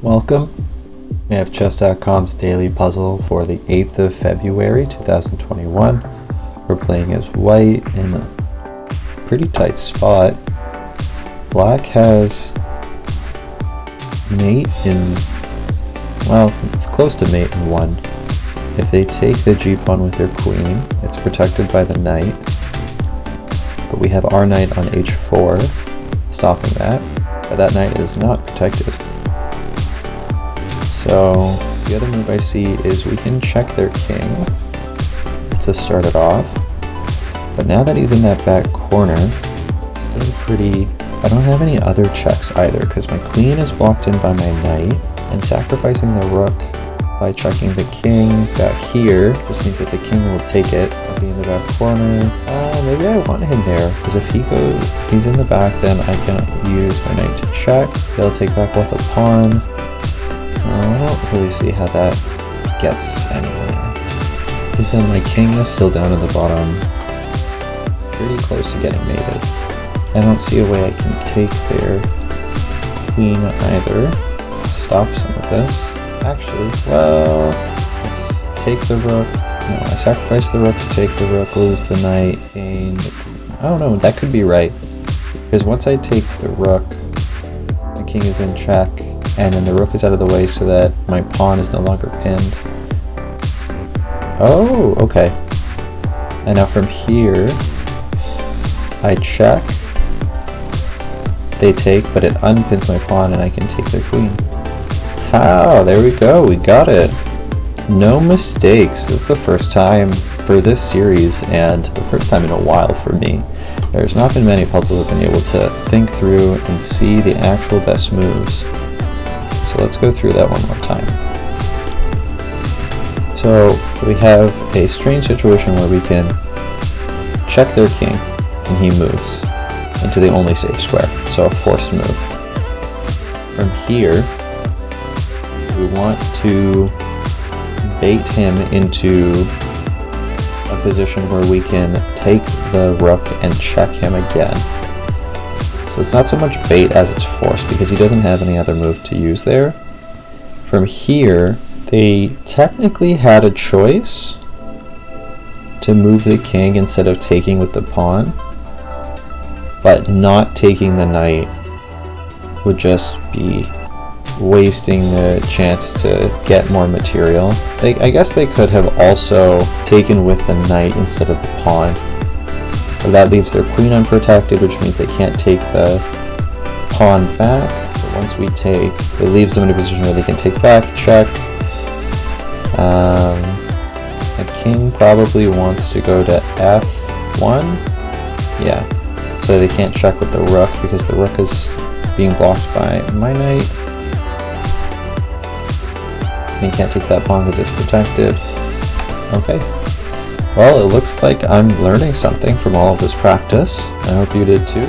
Welcome. We have Chess.com's daily puzzle for the 8th of February 2021. We're playing as white in a pretty tight spot. Black has mate in, well, it's close to mate in 1. If they take the g-pawn with their queen, it's protected by the knight. But we have our knight on h4, stopping that. But that knight is not protected. So the other move I see is we can check their king to start it off. But now that he's in that back corner, it's still pretty... I don't have any other checks either because my queen is blocked in by my knight, and sacrificing the rook by checking the king back here just means that the king will take it. I'll be in the back corner. Maybe I want him there because if he's in the back, then I can use my knight to check. He'll take back with a pawn. I don't really see how that gets anywhere. Because then my king is still down at the bottom, pretty close to getting mated. I don't see a way I can take their queen either to stop some of this. Actually, well, let's take the rook. No, I sacrifice the rook to take the rook, lose the knight, gain the queen. I don't know, that could be right. Because once I take the rook, the king is in check, and then the rook is out of the way so that my pawn is no longer pinned. Oh, okay. And now from here, I check. They take, but it unpins my pawn and I can take their queen. How? There we go, we got it. No mistakes. This is the first time for this series and the first time in a while for me. There's not been many puzzles I've been able to think through and see the actual best moves. So let's go through that one more time. So we have a strange situation where we can check their king and he moves into the only safe square, so a forced move. From here, we want to bait him into a position where we can take the rook and check him again. So it's not so much bait as it's force because he doesn't have any other move to use there. From here, they technically had a choice to move the king instead of taking with the pawn, but not taking the knight would just be wasting the chance to get more material. I guess they could have also taken with the knight instead of the pawn. But that leaves their queen unprotected, which means they can't take the pawn back. But once we take, it leaves them in a position where they can take back, check. The king probably wants to go to f1. Yeah, so they can't check with the rook because the rook is being blocked by my knight. They can't take that pawn because it's protected. Okay. Well, it looks like I'm learning something from all of this practice. I hope you did too.